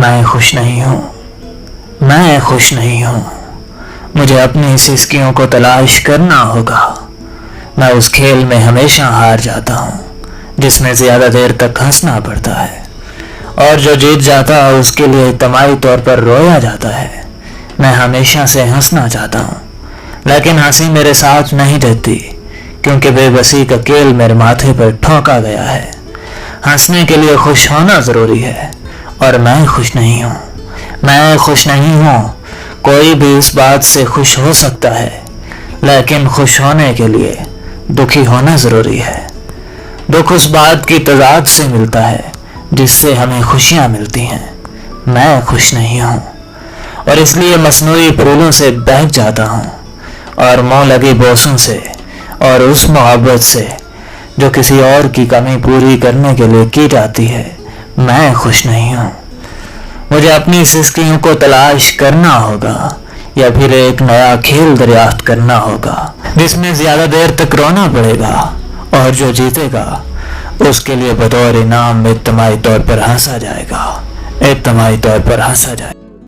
میں خوش نہیں ہوں، میں خوش نہیں ہوں۔ مجھے اپنی سسکیوں کو تلاش کرنا ہوگا۔ میں اس کھیل میں ہمیشہ ہار جاتا ہوں جس میں زیادہ دیر تک ہنسنا پڑتا ہے، اور جو جیت جاتا ہے اس کے لیے اجتماعی طور پر رویا جاتا ہے۔ میں ہمیشہ سے ہنسنا چاہتا ہوں، لیکن ہنسی میرے ساتھ نہیں رہتی کیونکہ بے بسی کا کیل میرے ماتھے پر ٹھونکا گیا ہے۔ ہنسنے کے لیے خوش ہونا ضروری ہے، اور میں خوش نہیں ہوں، میں خوش نہیں ہوں۔ کوئی بھی اس بات سے خوش ہو سکتا ہے، لیکن خوش ہونے کے لیے دکھی ہونا ضروری ہے۔ دکھ اس بات کی تضاد سے ملتا ہے جس سے ہمیں خوشیاں ملتی ہیں۔ میں خوش نہیں ہوں، اور اس لیے مصنوعی پھولوں سے بہک جاتا ہوں، اور منہ لگی بوسوں سے، اور اس محبت سے جو کسی اور کی کمی پوری کرنے کے لیے کی جاتی ہے۔ میں خوش نہیں ہوں۔ مجھے اپنی سسکیوں کو تلاش کرنا ہوگا، یا پھر ایک نیا کھیل دریافت کرنا ہوگا جس میں زیادہ دیر تک رونا پڑے گا، اور جو جیتے گا اس کے لیے بطور انعام اجتماعی طور پر ہنسا جائے گا، اجتماعی طور پر ہنسا جائے گا۔